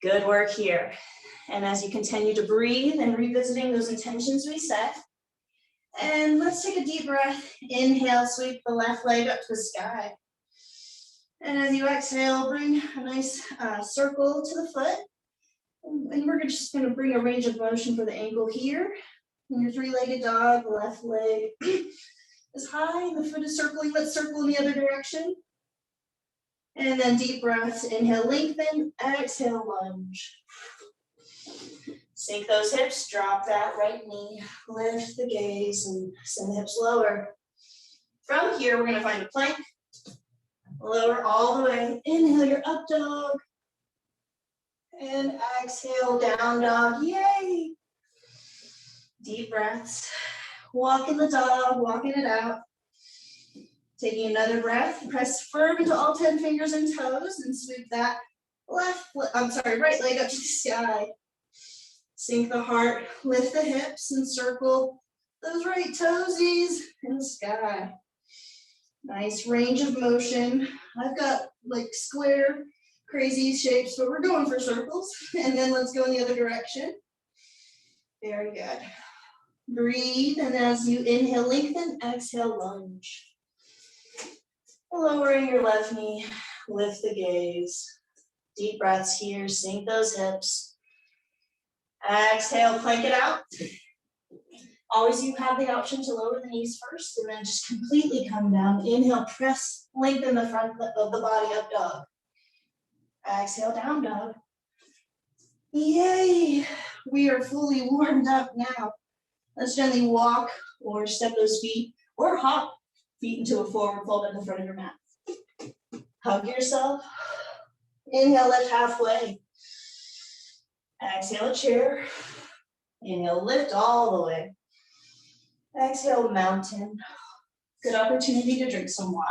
Good work here. And as you continue to breathe and revisiting those intentions we set, and let's take a deep breath. Inhale, sweep the left leg up to the sky. And as you exhale, bring a nice circle to the foot. And we're just gonna bring a range of motion for the ankle here. In your three-legged dog, the left leg is high, the foot is circling. Let's circle in the other direction. And then deep breaths, inhale, lengthen, exhale, lunge. Sink those hips, drop that right knee, lift the gaze and send the hips lower. From here, we're gonna find a plank. Lower all the way, inhale your up dog. And exhale, down dog, yay. Deep breaths, walking the dog, walking it out. Taking another breath, press firm into all 10 fingers and toes and sweep that right leg up to the sky. Sink the heart, lift the hips and circle those right toesies in the sky. Nice range of motion. I've got like square, crazy shapes, but we're going for circles. And then let's go in the other direction. Very good. Breathe, and as you inhale, lengthen, exhale, lunge. Lowering your left knee, lift the gaze. Deep breaths here, sink those hips. Exhale, plank it out. Always you have the option to lower the knees first and then just completely come down. Inhale, press, lengthen the front of the body, up dog. Exhale, down dog. Yay, we are fully warmed up now. Let's gently walk or step those feet or hop feet into a forward fold at the front of your mat. Hug yourself. Inhale, lift halfway. Exhale, chair. Inhale, lift all the way. Exhale, mountain. Good opportunity to drink some water.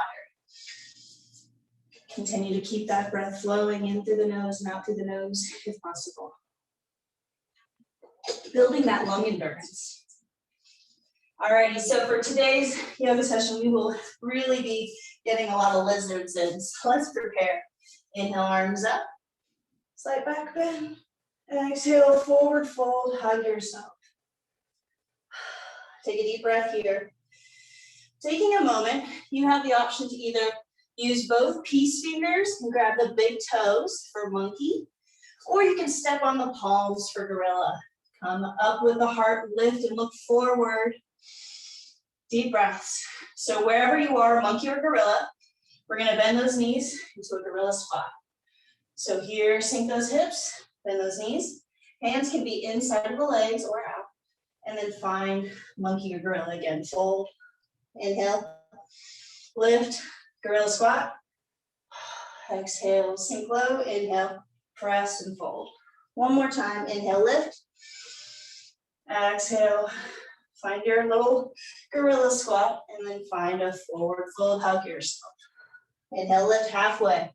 Continue to keep that breath flowing in through the nose and out through the nose if possible. Building that lung endurance. Alrighty, so for today's yoga session, we will really be getting a lot of lizards in. So let's prepare. Inhale, arms up. Slight back bend. Exhale, forward fold, hug yourself. Take a deep breath here. Taking a moment, you have the option to either use both peace fingers and grab the big toes for monkey, or you can step on the palms for gorilla. Come up with the heart, lift and look forward. Deep breaths. So wherever you are, monkey or gorilla, we're gonna bend those knees into a gorilla squat. So here, sink those hips, bend those knees. Hands can be inside of the legs or out. And then find monkey or gorilla again. Fold, inhale, lift, gorilla squat. Exhale, sink low, inhale, press and fold. One more time, inhale, lift. Exhale, find your little gorilla squat and then find a forward fold, hug yourself. Inhale, lift halfway.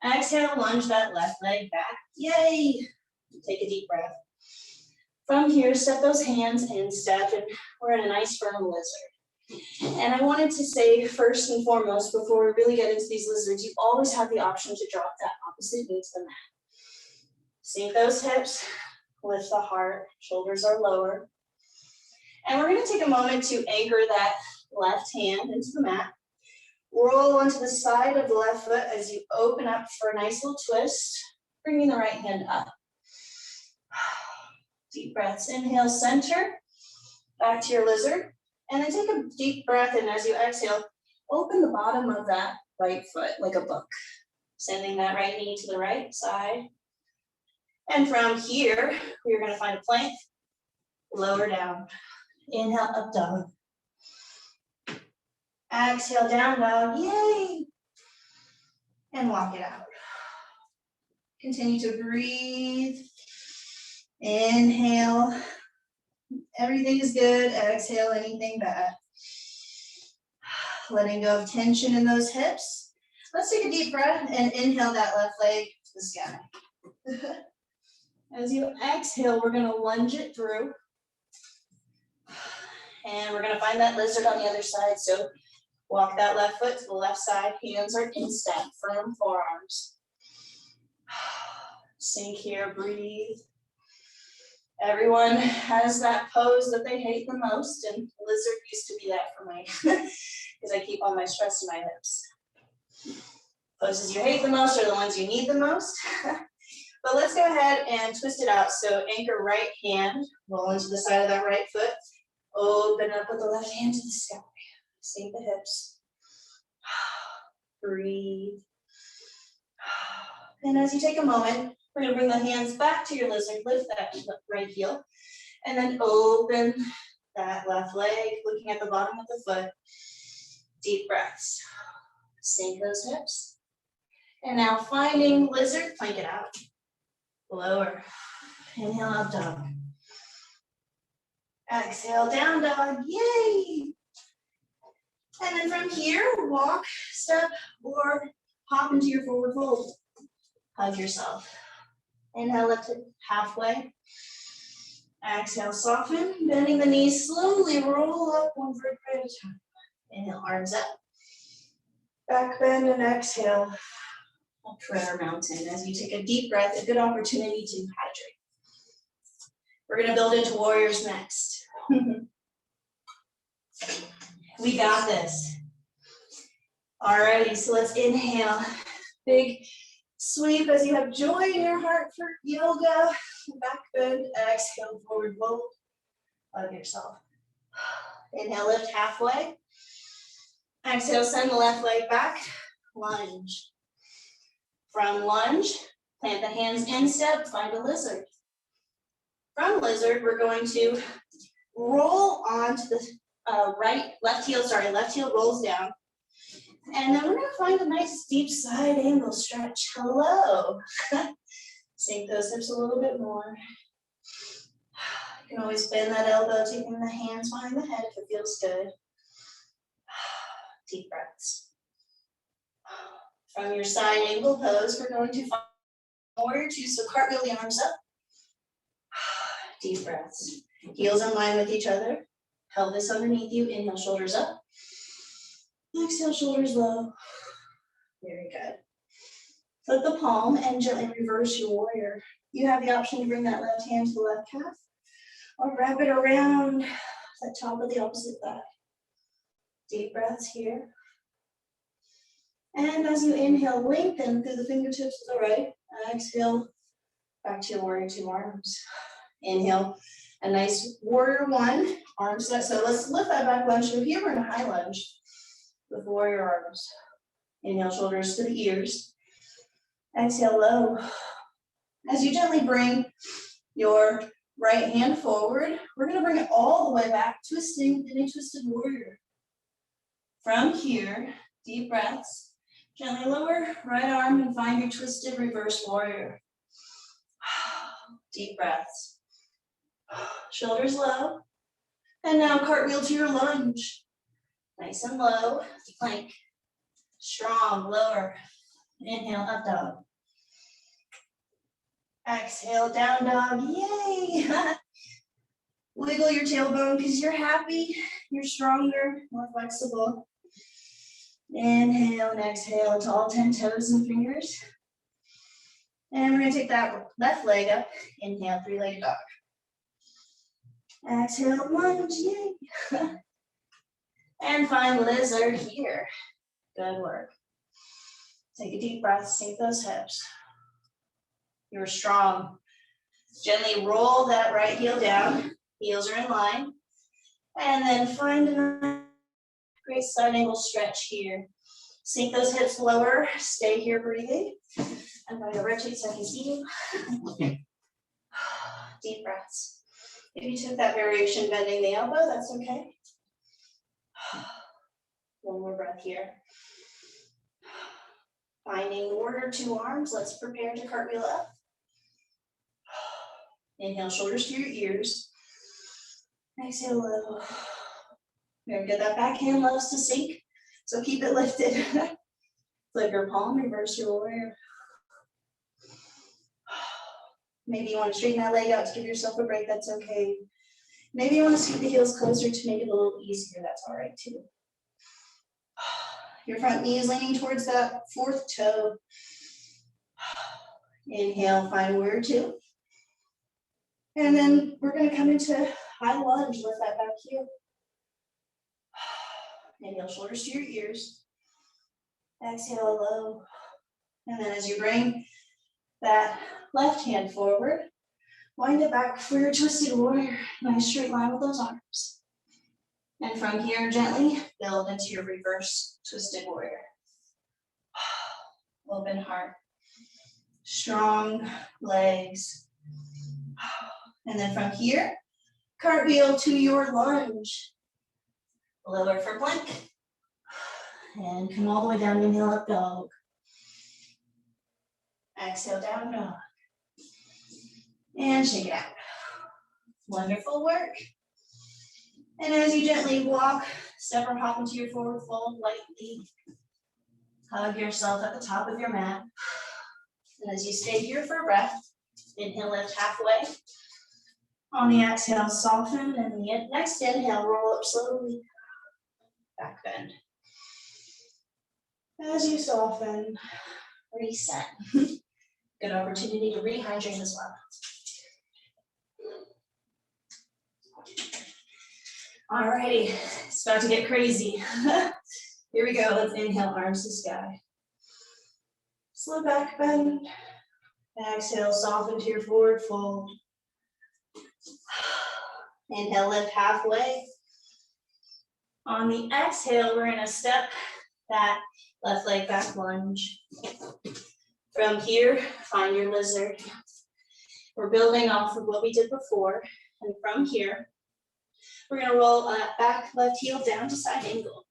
Exhale, lunge that left leg back. Yay! Take a deep breath. From here, step those hands and step, and we're in a nice firm lizard. And I wanted to say first and foremost, before we really get into these lizards, you always have the option to drop that opposite knee to the mat. Sink those hips, lift the heart, shoulders are lower. And we're gonna take a moment to anchor that left hand into the mat. Roll onto the side of the left foot as you open up for a nice little twist, bringing the right hand up. Deep breaths, inhale, center, back to your lizard. And then take a deep breath in as you exhale, open the bottom of that right foot like a book. Sending that right knee to the right side. And from here, we're gonna find a plank, lower down. Inhale, up dog. Exhale, down dog, yay! And walk it out. Continue to breathe. Inhale, everything is good. Exhale, anything bad. Letting go of tension in those hips. Let's take a deep breath and inhale that left leg to the sky. As you exhale, we're gonna lunge it through. And we're gonna find that lizard on the other side. So walk that left foot to the left side. Hands are in step, firm forearms. Sink here, breathe. Everyone has that pose that they hate the most, and lizard used to be that for me because I keep all my stress in my hips. Poses you hate the most are the ones you need the most. But let's go ahead and twist it out. So anchor right hand, roll into the side of that right foot. Open up with the left hand to the sky. Sink the hips. Breathe. And as you take a moment, we're going to bring the hands back to your lizard, lift that right heel, and then open that left leg, looking at the bottom of the foot. Deep breaths. Sink those hips. And now finding lizard, plank it out. Lower. Inhale, up dog. Exhale, down dog. Yay! And then from here, walk, step, or hop into your forward fold. Hug yourself. Inhale, lift it halfway. Exhale, soften. Bending the knees, slowly roll up one vertebrae at a time. Inhale, arms up. Back bend and exhale. Prayer mountain. As you take a deep breath, a good opportunity to hydrate. We're going to build into warriors next. We got this. Alrighty, so let's inhale. Big sweep as you have joy in your heart for yoga. Back bend, exhale, forward fold. Hug yourself. Inhale, lift halfway. Exhale, send the left leg back. Lunge. From lunge, plant the hands in step, find a lizard. From lizard, we're going to roll onto the left heel rolls down. And then we're gonna find a nice deep side angle stretch. Hello. Sink those hips a little bit more. You can always bend that elbow, taking the hands behind the head if it feels good. Deep breaths. From your side angle pose, we're going to find warrior two, so cartwheel the arms up. Deep breaths. Heels in line with each other. Pelvis underneath you. Inhale, shoulders up. Exhale, shoulders low. Very good. Flip the palm and gently reverse your warrior. You have the option to bring that left hand to the left calf or wrap it around the top of the opposite thigh. Deep breaths here. And as you inhale, lengthen through the fingertips to the right. Exhale, back to your warrior two arms. Inhale, a nice warrior one, arms set. So let's lift that back lunge. So here we're in a high lunge with warrior arms. Inhale, shoulders to the ears. Exhale, low. As you gently bring your right hand forward, we're going to bring it all the way back, twisting in a twisted warrior. From here, deep breaths. Gently lower right arm and find your twisted reverse warrior. Deep breaths. Shoulders low. And now cartwheel to your lunge. Nice and low. Plank. Strong. Lower. Inhale, up dog. Exhale, down dog. Yay! Wiggle your tailbone because you're happy. You're stronger, more flexible. Inhale and exhale to all 10 toes and fingers. And we're going to take that left leg up. Inhale, three-legged dog. Exhale, lunge, yay. And find lizard here. Good work. Take a deep breath, sink those hips. You're strong. Gently roll that right heel down. Heels are in line. And then find a great side angle stretch here. Sink those hips lower. Stay here breathing. I'm going to rotate so I can see you. Deep breaths. If you took that variation bending the elbow, that's okay. One more breath here. Finding warrior two arms. Let's prepare to cartwheel up. Inhale, shoulders to your ears. Exhale, low. Very good. That back hand loves to sink, so keep it lifted. Flip your palm, reverse your warrior. Maybe you want to straighten that leg out to give yourself a break. That's okay. Maybe you want to scoot the heels closer to make it a little easier. That's all right too. Your front knee is leaning towards that fourth toe. Inhale, find warrior two. And then we're gonna come into high lunge, lift that back heel. Inhale, shoulders to your ears. Exhale, low. And then as you bring that left hand forward, wind it back for your twisted warrior. Nice straight line with those arms. And from here, gently build into your reverse twisted warrior. Open heart. Strong legs. And then from here, cartwheel to your lunge. Lower for plank. And come all the way down, inhale, up dog. Exhale, down dog. And shake it out. Wonderful work. And as you gently walk, step or hop into your forward fold lightly. Hug yourself at the top of your mat. And as you stay here for a breath, inhale, lift halfway. On the exhale, soften. And the next inhale, roll up slowly. Back bend. As you soften, reset. Good opportunity to rehydrate as well. Alrighty, it's about to get crazy. Here we go, let's inhale, arms to sky. Slow back bend. Exhale, soften to your forward fold. Inhale, lift halfway. On the exhale, we're gonna step that left leg back lunge. From here, find your lizard. We're building off of what we did before. And from here, we're gonna roll back left heel down to side angle.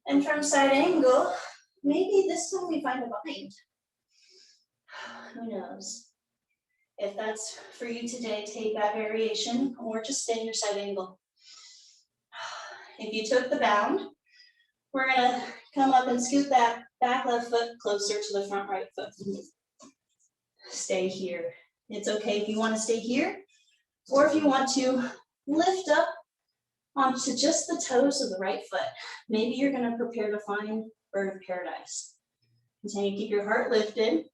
And from side angle, maybe this time we find a bind. Who knows? If that's for you today, take that variation or just stay in your side angle. If you took the bound, we're gonna come up and scoot that back left foot closer to the front right foot. Stay here. It's okay if you wanna stay here, or if you want to lift up onto just the toes of the right foot. Maybe you're gonna prepare to find bird of paradise. Continue to keep your heart lifted,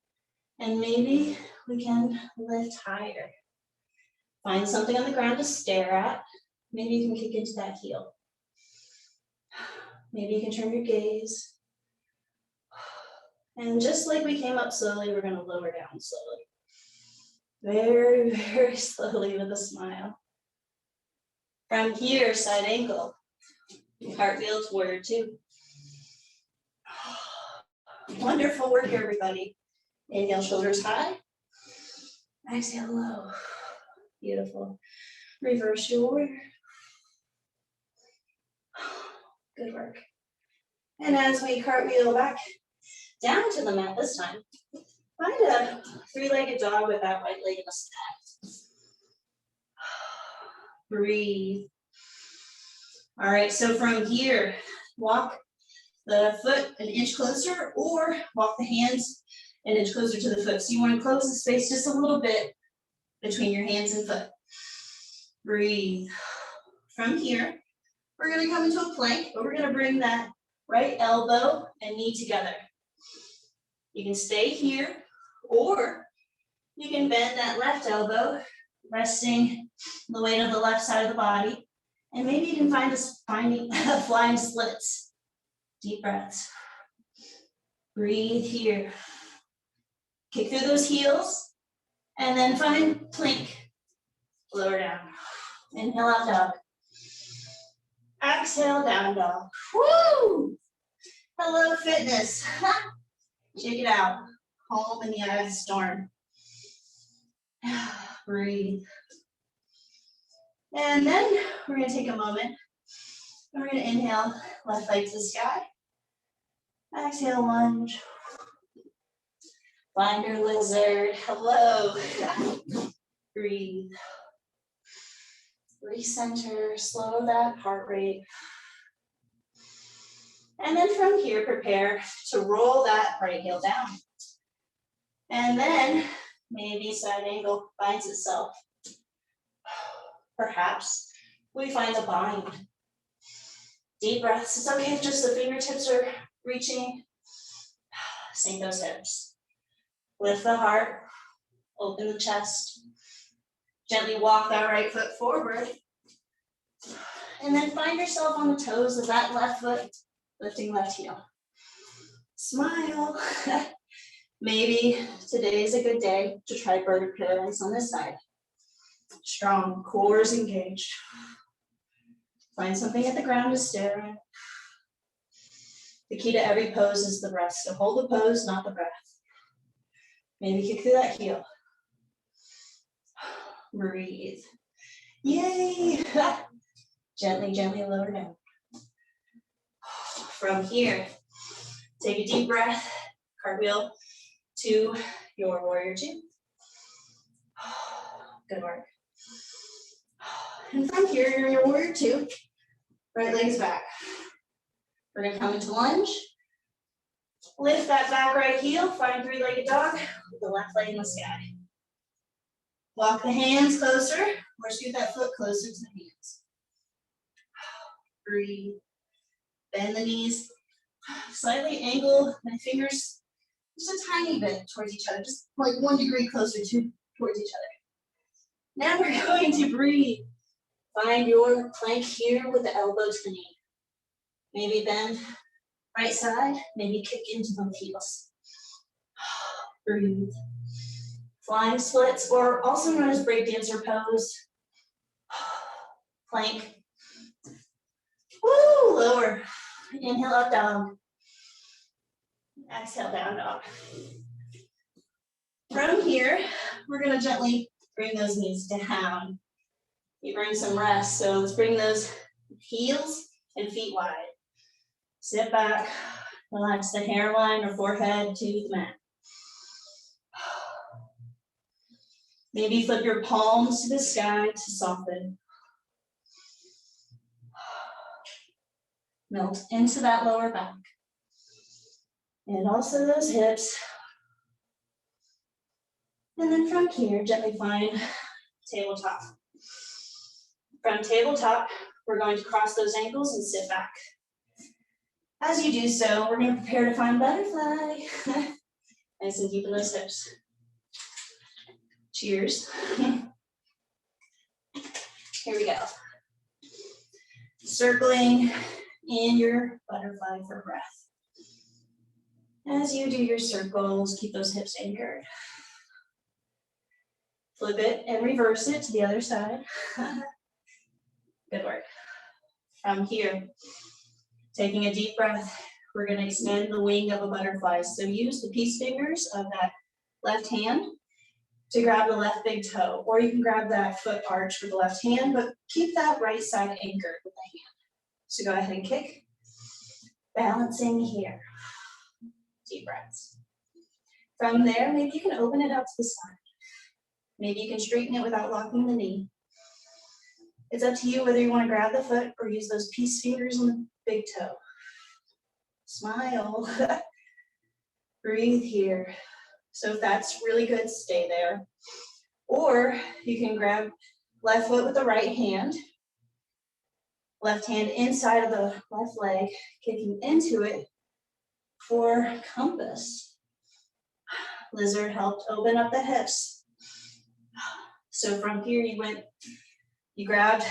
and maybe we can lift higher. Find something on the ground to stare at. Maybe you can kick into that heel. Maybe you can turn your gaze. And just like we came up slowly, we're gonna lower down slowly. Very, very slowly with a smile. From here, side angle. Cartwheel to warrior two. Wonderful work, everybody. Inhale, shoulders high. Exhale, low. Beautiful. Reverse your warrior. Good work. And as we cartwheel back down to the mat this time, find a three-legged dog with that right leg in a stack. Breathe. All right, so from here, walk the foot an inch closer or walk the hands an inch closer to the foot. So you want to close the space just a little bit between your hands and foot. Breathe. From here, we're going to come into a plank, but we're going to bring that right elbow and knee together. You can stay here, or you can bend that left elbow, resting the weight of the left side of the body, and maybe you can find a flying splits. Deep breaths. Breathe here. Kick through those heels, and then find plank. Lower down. Inhale, up dog. Exhale, down dog. Woo! Hello, fitness. Check it out. Calm in the eye of the storm. Breathe. And then we're going to take a moment. And we're going to inhale, left leg to the sky. Exhale, lunge. Find your lizard. Hello. Breathe. Recenter, slow that heart rate. And then from here, prepare to roll that right heel down. And then maybe side angle finds itself. Perhaps we find a bind. Deep breaths. It's okay if just the fingertips are reaching. Sink those hips. Lift the heart, open the chest. Gently walk that right foot forward. And then find yourself on the toes of that left foot, lifting left heel. Smile. Maybe today's a good day to try bird paradise on this side. Strong, core is engaged. Find something at the ground to stare at. The key to every pose is the breath. So hold the pose, not the breath. Maybe kick through that heel. Breathe. Yay! Gently, gently lower down. From here, take a deep breath, cartwheel to your warrior two. Good work. And from here, you're in your warrior two. Right leg's back. We're gonna come into lunge. Lift that back right heel, find three-legged dog with the left leg in the sky. Walk the hands closer, or scoot that foot closer to the hands. Breathe. Bend the knees. Slightly angle my fingers just a tiny bit towards each other, just like 1 degree closer towards each other. Now we're going to breathe. Find your plank here with the elbow to the knee. Maybe bend right side, maybe kick into both heels. Breathe. Flying splits, or also known as breakdancer pose. Plank. Woo, lower. Inhale, up dog. Exhale, down dog. From here, we're gonna gently bring those knees down. You bring some rest, so let's bring those heels and feet wide. Sit back, relax the hairline or forehead to the mat. Maybe flip your palms to the sky to soften. Melt into that lower back. And also those hips. And then from here, gently find tabletop. From tabletop, we're going to cross those ankles and sit back. As you do so, we're going to prepare to find butterfly. Nice and deep in those hips. Cheers. Here we go. Circling in your butterfly for breath. As you do your circles, keep those hips anchored. Flip it and reverse it to the other side. Good work. From here, taking a deep breath, we're going to extend the wing of a butterfly. So use the peace fingers of that left hand to grab the left big toe, or you can grab that foot arch with the left hand, but keep that right side anchored with the hand. So go ahead and kick, balancing here. Deep breaths. From there, maybe you can open it out to the side. Maybe you can straighten it without locking the knee. It's up to you whether you want to grab the foot or use those peace fingers on the big toe. Smile. Breathe here. So if that's really good, stay there. Or you can grab left foot with the right hand, left hand inside of the left leg, kicking into it for compass. Lizard helped open up the hips. So from here you grabbed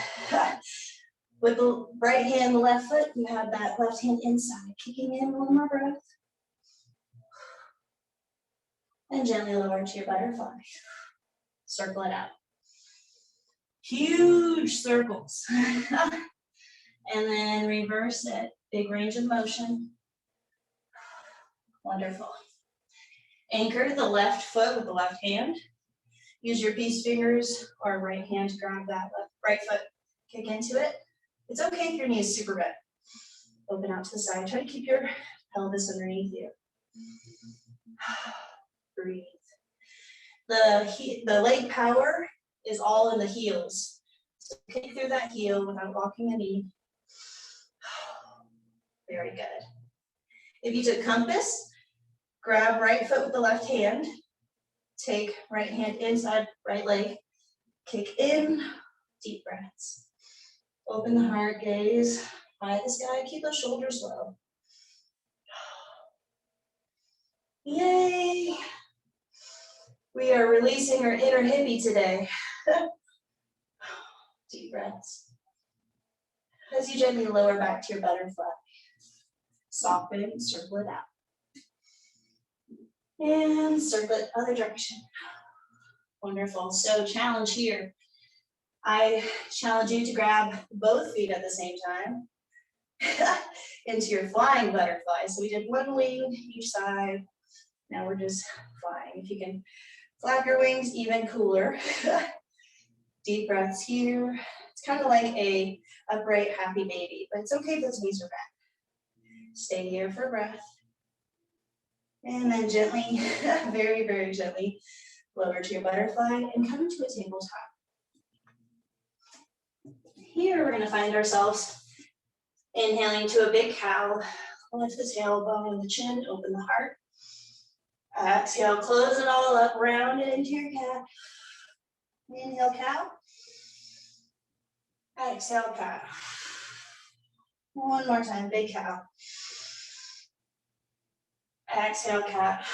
with the right hand, the left foot, you have that left hand inside, kicking in one more breath. And gently lower to your butterfly. Circle it out. Huge circles. And then reverse it. Big range of motion. Wonderful. Anchor the left foot with the left hand. Use your peace fingers or right hand to grab that right foot. Kick into it. It's okay if your knee is super bent. Open out to the side. Try to keep your pelvis underneath you. Breathe. The leg power is all in the heels. So kick through that heel without locking the knee. Very good. If you took compass, grab right foot with the left hand. Take right hand inside right leg. Kick in. Deep breaths. Open the heart, gaze by the sky. Keep those shoulders low. Yay. We are releasing our inner hippie today. Deep breaths. As you gently lower back to your butterfly, soften, circle it out. And circle it other direction. Wonderful. So challenge here. I challenge you to grab both feet at the same time into your flying butterfly. So we did one wing each side. Now we're just flying. If you can flap your wings, even cooler. Deep breaths here. It's kind of like a upright, happy baby, but it's okay if those knees are back. Stay here for breath. And then gently, very, very gently, lower to your butterfly and come into a tabletop. Here we're gonna find ourselves inhaling to a big cow. Lift the tailbone and the chin, open the heart. Exhale, close it all up, round it into your cat. Inhale, cow. Exhale, cat. One more time, big cow. Exhale, cat.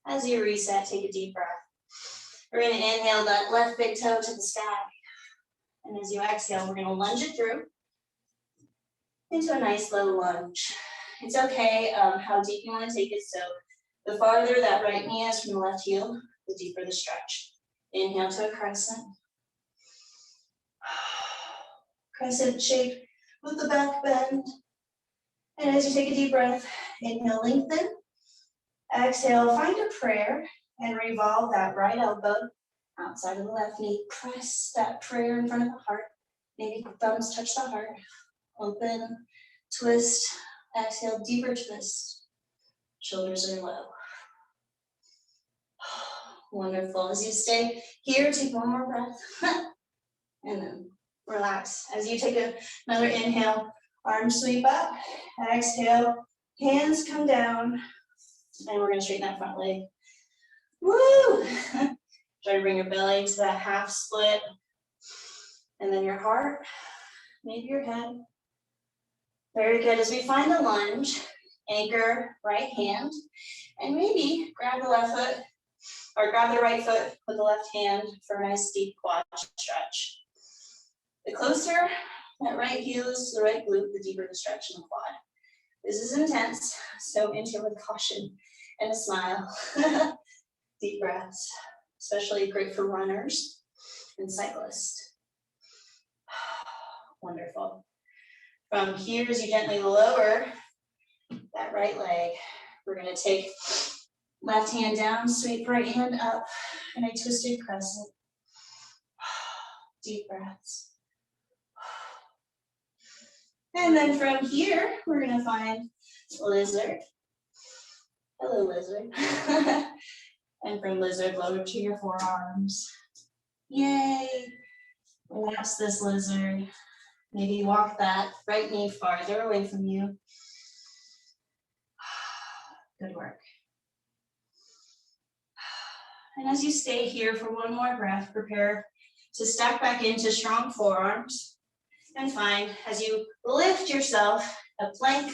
As you reset, take a deep breath. We're gonna inhale that left big toe to the sky. And as you exhale, we're gonna lunge it through into a nice low lunge. It's okay how deep you wanna take it. So the farther that right knee is from the left heel, the deeper the stretch. Inhale to a crescent. Crescent shape with the back bend. And as you take a deep breath, inhale, lengthen. Exhale, find a prayer and revolve that right elbow outside of the left knee. Press that prayer in front of the heart. Maybe thumbs touch the heart. Open, twist, exhale, deeper twist. Shoulders are low. Wonderful. As you stay here, take one more breath. And then relax. As you take another inhale, arms sweep up. Exhale, hands come down. And we're gonna straighten that front leg. Woo! Try to bring your belly to that half split. And then your heart, maybe your head. Very good. As we find the lunge, anchor right hand, and maybe grab the left foot, or grab the right foot with the left hand for a nice deep quad stretch. The closer that right heel is to the right glute, the deeper the stretch in the quad. This is intense, so enter with caution and a smile. Deep breaths, especially great for runners and cyclists. Wonderful. From here, as you gently lower that right leg, we're gonna take left hand down, sweep right hand up, and a twisted crescent. Deep breaths. And then from here, we're gonna find lizard. Hello, lizard. And from lizard, lower to your forearms. Yay. Relax this lizard. Maybe walk that right knee farther away from you. Good work. And as you stay here for one more breath, prepare to stack back into strong forearms. And find, as you lift yourself, a plank,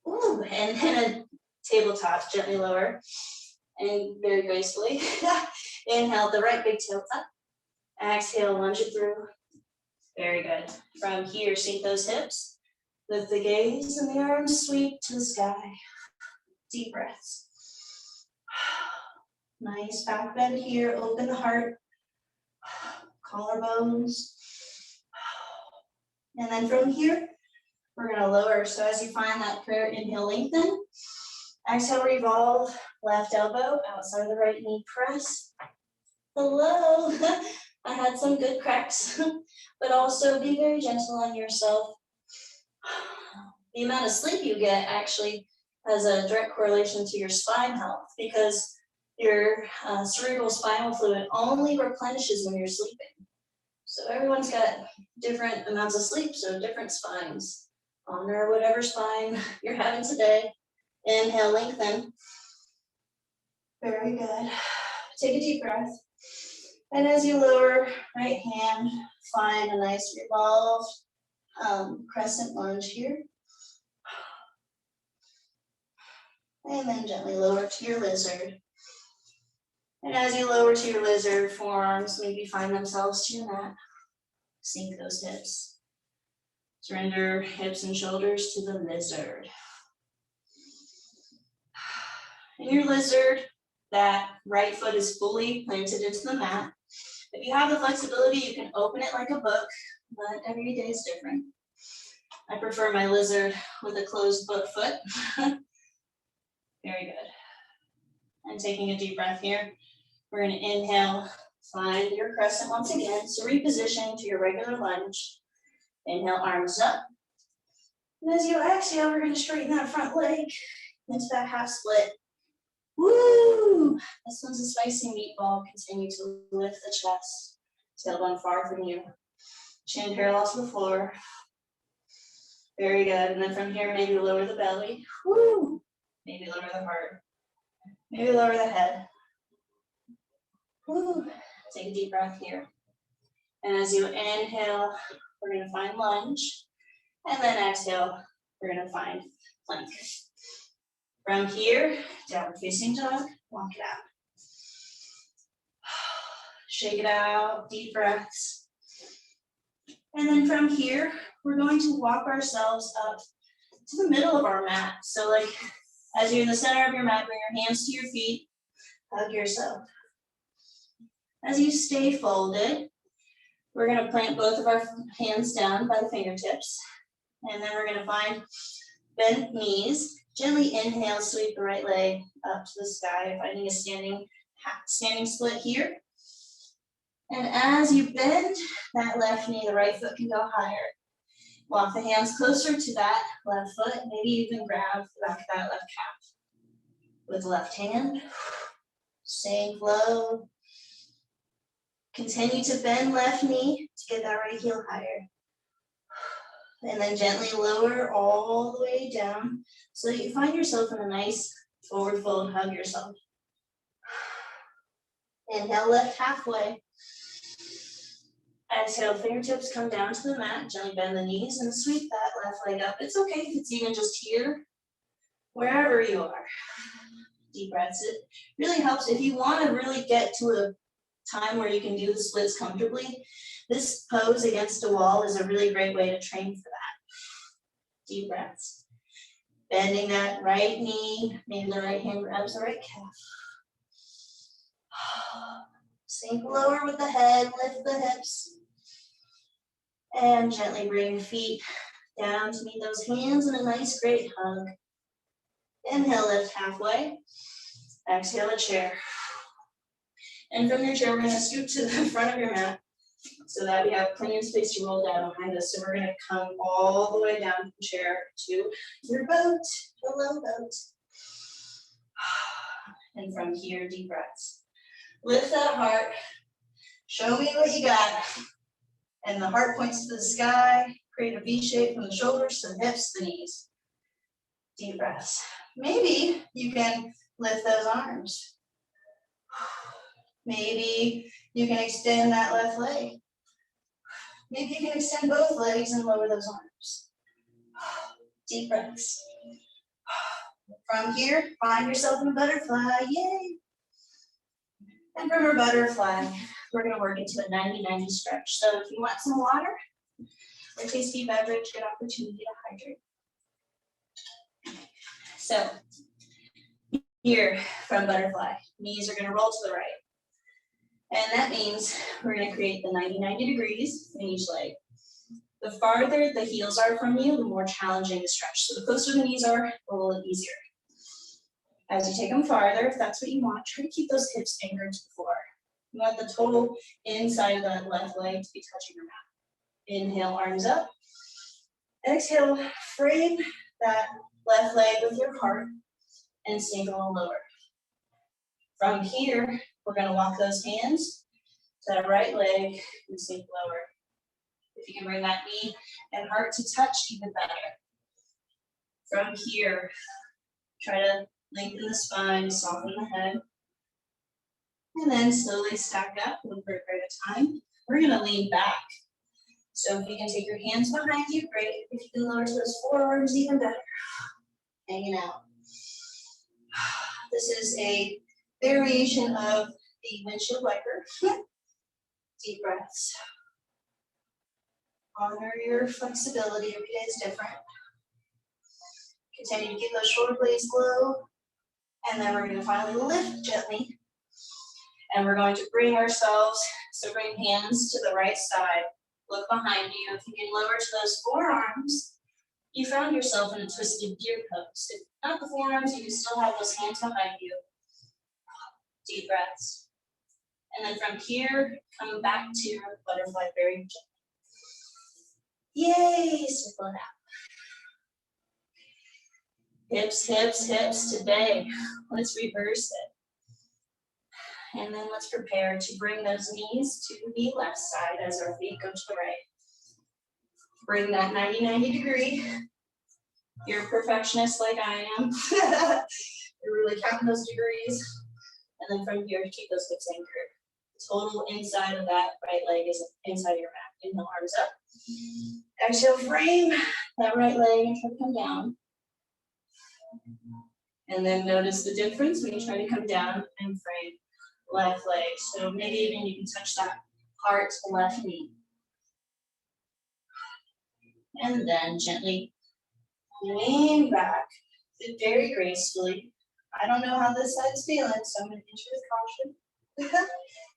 ooh, and then a tabletop, gently lower, and very gracefully. Inhale, the right big toe up. Exhale, lunge it through. Very good. From here, sink those hips. Lift the gaze and the arms sweep to the sky. Deep breaths. Nice back bend here. Open the heart. Collarbones. And then from here, we're gonna lower. So as you find that prayer, inhale, lengthen. Exhale, revolve. Left elbow outside of the right knee, press. Hello. I had some good cracks, but also be very gentle on yourself. The amount of sleep you get actually has a direct correlation to your spine health because your cerebral spinal fluid only replenishes when you're sleeping. So everyone's got different amounts of sleep, so different spines. Honor whatever spine you're having today. Inhale, lengthen. Very good. Take a deep breath. And as you lower, right hand, find a nice revolved crescent lunge here. And then gently lower to your lizard. And as you lower to your lizard, forearms maybe find themselves to your mat. Sink those hips. Surrender hips and shoulders to the lizard. In your lizard, that right foot is fully planted into the mat. If you have the flexibility, you can open it like a book, but every day is different. I prefer my lizard with a closed book foot. Very good. And taking a deep breath here, we're going to inhale, find your crescent once again. So reposition to your regular lunge. Inhale, arms up. And as you exhale, we're going to straighten that front leg into that half split. Woo! This one's a spicy meatball. Continue to lift the chest. Tailbone far from you. Chin parallel to the floor. Very good. And then from here, maybe lower the belly. Woo! Maybe lower the heart. Maybe lower the head. Woo! Take a deep breath here. And as you inhale, we're going to find lunge. And then exhale, we're going to find plank. From here, downward facing dog, walk it out. Shake it out, deep breaths. And then from here, we're going to walk ourselves up to the middle of our mat. So like, as you're in the center of your mat, bring your hands to your feet, hug yourself. As you stay folded, we're gonna plant both of our hands down by the fingertips. And then we're gonna find bent knees. Gently inhale, sweep the right leg up to the sky, finding a standing split here. And as you bend that left knee, the right foot can go higher. Walk the hands closer to that left foot. Maybe even grab the back of that left calf with the left hand. Same flow. Continue to bend left knee to get that right heel higher. And then gently lower all the way down so that you find yourself in a nice forward fold. Hug yourself. Inhale, lift halfway. Exhale, fingertips come down to the mat. Gently bend the knees and sweep that left leg up. It's okay if it's even just here, wherever you are. Deep breaths. It really helps if you want to really get to a time where you can do the splits comfortably. This pose against a wall is a really great way to train for that. Deep breaths. Bending that right knee, maybe the right hand grabs the right calf. Sink lower with the head, lift the hips. And gently bring feet down to meet those hands in a nice, great hug. Inhale, lift halfway. Exhale, a chair. And from your chair, we're going to scoot to the front of your mat so that we have plenty of space to roll down behind us. So we're going to come all the way down from the chair to your boat, your little boat. And from here, deep breaths. Lift that heart. Show me what you got. And the heart points to the sky. Create a V shape from the shoulders to the hips, the knees. Deep breaths. Maybe you can lift those arms. Maybe you can extend that left leg. Maybe you can extend both legs and lower those arms. Deep breaths. From here, find yourself in a butterfly, yay. And from our butterfly, we're gonna work into a 90-90 stretch. So if you want some water or tasty beverage, good opportunity to hydrate. So here from butterfly, knees are gonna roll to the right. And that means we're gonna create the 90-90 degrees in each leg. The farther the heels are from you, the more challenging the stretch. So the closer the knees are, a little easier. As you take them farther, if that's what you want, try to keep those hips anchored to the floor. You want the total inside of that left leg to be touching your mat. Inhale, arms up. Exhale, frame that left leg with your heart and sink a little lower. From here, we're gonna walk those hands to that right leg and sink lower. If you can bring that knee and heart to touch, even better. From here, try to lengthen the spine, soften the head. And then slowly stack up one foot at a time. We're gonna lean back. So if you can take your hands behind you, great. If you can lower those forearms, even better. Hanging out. This is a variation of the windshield wiper. Deep breaths. Honor your flexibility. Every day is different. Continue to keep those shoulder blades low. And then we're going to finally lift gently. And we're going to bring ourselves, so bring hands to the right side. Look behind you. If you can lower to those forearms, you found yourself in a twisted deer pose. If not the forearms, you can still have those hands behind you. Deep breaths. And then from here, come back to your butterfly very gently. Yay, circle it out. Hips, hips, hips today. Let's reverse it. And then let's prepare to bring those knees to the left side as our feet go to the right. Bring that 90-90 degree. You're a perfectionist like I am. You're really counting those degrees. And then from here, keep those hips anchored. Total inside of that right leg is inside of your mat. Inhale, arms up. Exhale, frame that right leg and try to come down. And then notice the difference when you try to come down and frame left leg. So maybe even you can touch that heart left knee. And then gently lean back very gracefully. I don't know how this side's feeling, so I'm going to enter with caution.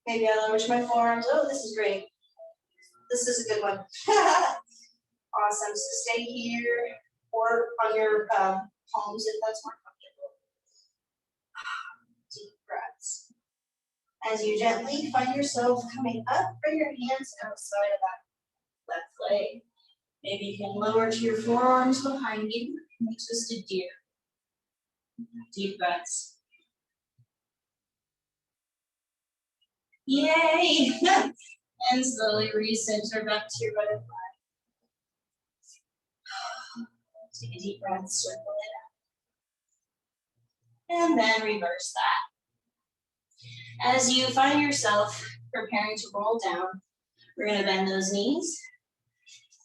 Maybe I lower to my forearms. Oh, this is great. This is a good one. Awesome. So stay here or on your palms if that's more comfortable. Deep breaths. As you gently find yourself coming up, bring your hands outside of that left leg. Maybe you can lower to your forearms behind you. Make twisted deer. Deep breaths. Yay! And slowly recenter back to your butterfly. Take a deep breath, circle it up. And then reverse that. As you find yourself preparing to roll down, we're going to bend those knees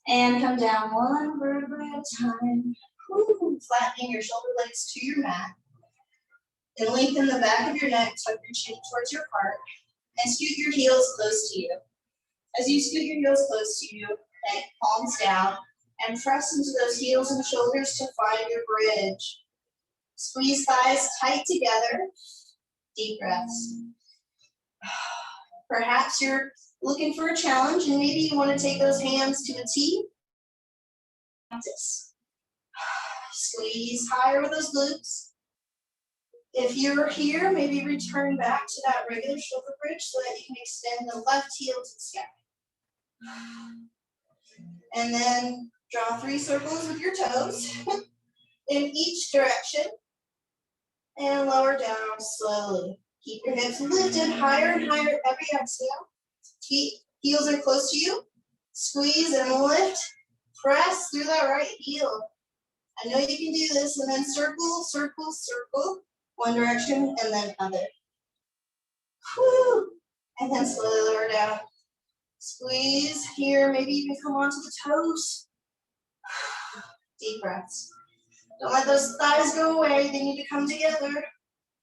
and come down one vertebrae at a time. Woo, flattening your shoulder blades to your mat. Then lengthen the back of your neck, tuck your chin towards your heart, and scoot your heels close to you. As you scoot your heels close to you, palms down, and press into those heels and shoulders to find your bridge. Squeeze thighs tight together. Deep breaths. Perhaps you're looking for a challenge and maybe you want to take those hands to a T. Practice. Squeeze higher with those glutes. If you're here, maybe return back to that regular shoulder bridge so that you can extend the left heel to the sky. And then draw 3 circles with your toes in each direction and lower down slowly. Keep your hips lifted higher and higher every exhale. Heels are close to you. Squeeze and lift. Press through that right heel. I know you can do this. And then circle, circle, circle. One direction and then other. Whew. And then slowly lower down. Squeeze here. Maybe you can come onto the toes. Deep breaths. Don't let those thighs go away. They need to come together.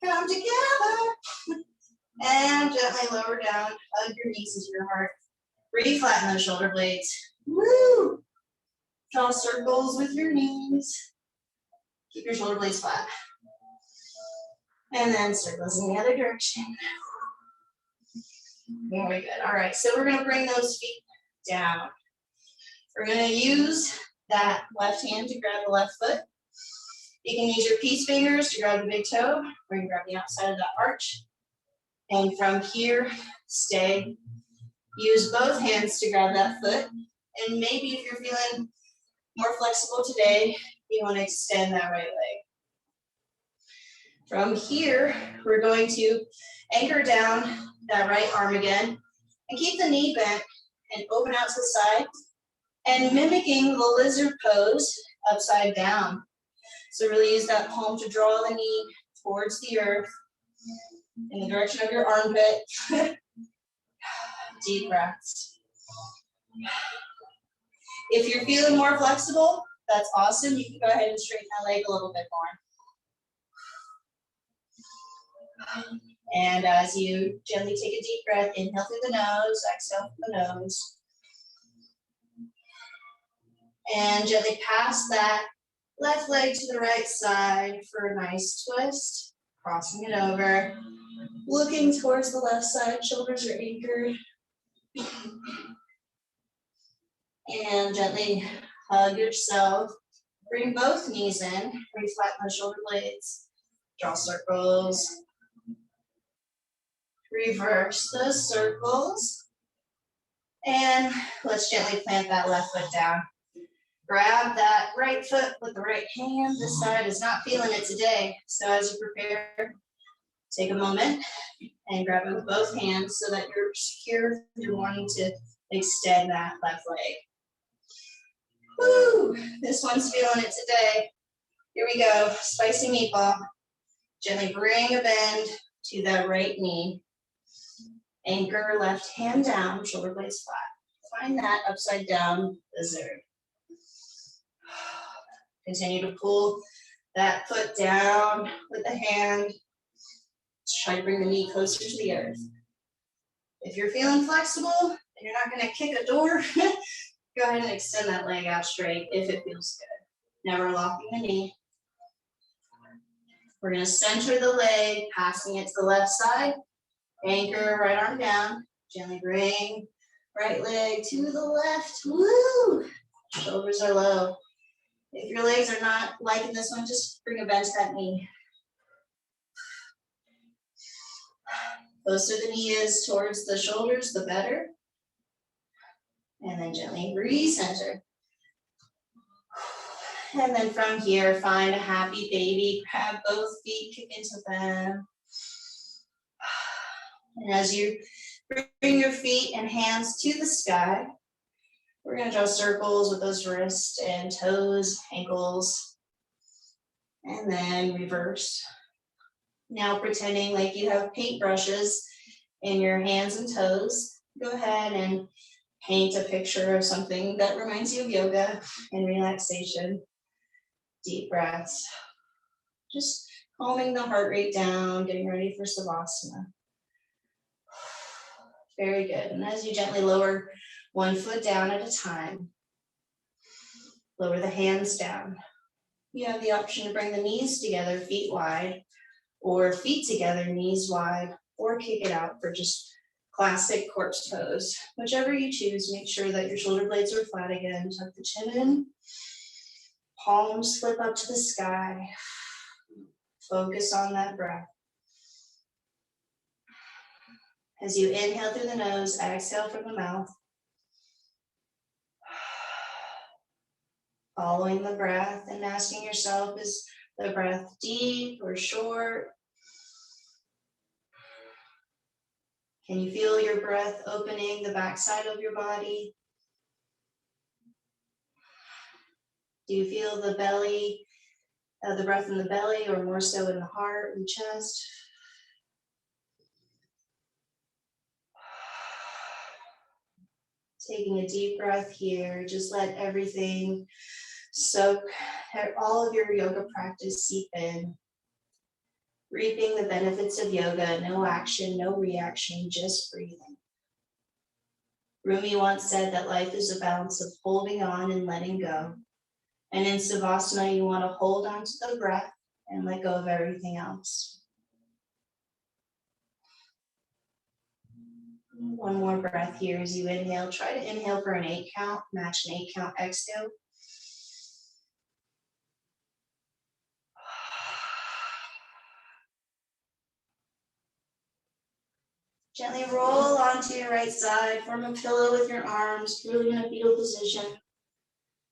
Come together. And gently lower down. Hug your knees into your heart. Re-flatten those shoulder blades. Woo! Draw circles with your knees. Keep your shoulder blades flat. And then circles in the other direction. Very good. All right, so we're going to bring those feet down. We're going to use that left hand to grab the left foot. You can use your peace fingers to grab the big toe. We're going to grab the outside of that arch. And from here, stay. Use both hands to grab that foot. And maybe if you're feeling more flexible today, you want to extend that right leg. From here, we're going to anchor down that right arm again and keep the knee bent and open out to the side and mimicking the lizard pose upside down. So really use that palm to draw the knee towards the earth in the direction of your armpit. Deep breaths. If you're feeling more flexible, that's awesome. You can go ahead and straighten that leg a little bit more. And as you gently take a deep breath, inhale through the nose, exhale through the nose. And gently pass that left leg to the right side for a nice twist, crossing it over, looking towards the left side, shoulders are anchored. And gently hug yourself. Bring both knees in, reflatten the shoulder blades, draw circles. Reverse those circles. And let's gently plant that left foot down. Grab that right foot with the right hand. This side is not feeling it today. So as you prepare, take a moment and grab it with both hands so that you're secure if you're wanting to extend that left leg. Woo! This one's feeling it today. Here we go, spicy meatball. Gently bring a bend to the right knee. Anchor left hand down, shoulder blades flat. Find that upside down lizard. Continue to pull that foot down with the hand. Try to bring the knee closer to the earth. If you're feeling flexible and you're not going to kick a door, go ahead and extend that leg out straight if it feels good. Never locking the knee. We're going to center the leg, passing it to the left side. Anchor right arm down. Gently bring right leg to the left. Woo! Shoulders are low. If your legs are not liking this one, just bring a bend to that knee. Closer the knee is towards the shoulders, the better. And then gently recenter. And then from here, find a happy baby. Grab both feet, kick into them. And as you bring your feet and hands to the sky, we're going to draw circles with those wrists and toes, ankles, and then reverse. Now pretending like you have paintbrushes in your hands and toes, go ahead and paint a picture of something that reminds you of yoga and relaxation. Deep breaths. Just calming the heart rate down, getting ready for Savasana. Very good. And as you gently lower one foot down at a time, lower the hands down. You have the option to bring the knees together, feet wide, or feet together, knees wide, or kick it out for just classic corpse pose. Whichever you choose, make sure that your shoulder blades are flat again. Tuck the chin in, palms flip up to the sky. Focus on that breath. As you inhale through the nose, exhale from the mouth. Following the breath and asking yourself, is the breath deep or short? Can you feel your breath opening the backside of your body? Do you feel the belly, the breath in the belly, or more so in the heart and chest? Taking a deep breath here, just let everything soak, all of your yoga practice seep in. Reaping the benefits of yoga, no action, no reaction, just breathing. Rumi once said that life is a balance of holding on and letting go. And in Savasana, you want to hold on to the breath and let go of everything else. One more breath here as you inhale. Try to inhale for an 8 count, match an 8 count exhale. Gently roll onto your right side, form a pillow with your arms, really in a fetal position,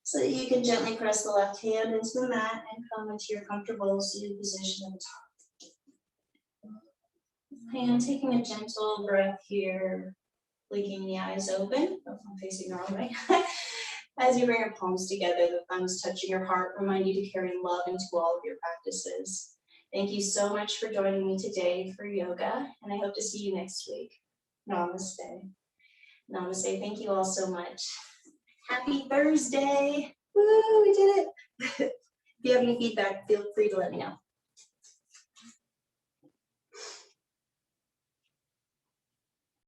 so that you can gently press the left hand into the mat and come into your comfortable seated position at the top. And taking a gentle breath here, blinking the eyes open, if I'm facing the wrong way. As you bring your palms together, the thumbs touching your heart, remind you to carry love into all of your practices. Thank you so much for joining me today for yoga, and I hope to see you next week. Namaste. Namaste. Thank you all so much. Happy Thursday. Woo, we did it. If you have any feedback, feel free to let me know.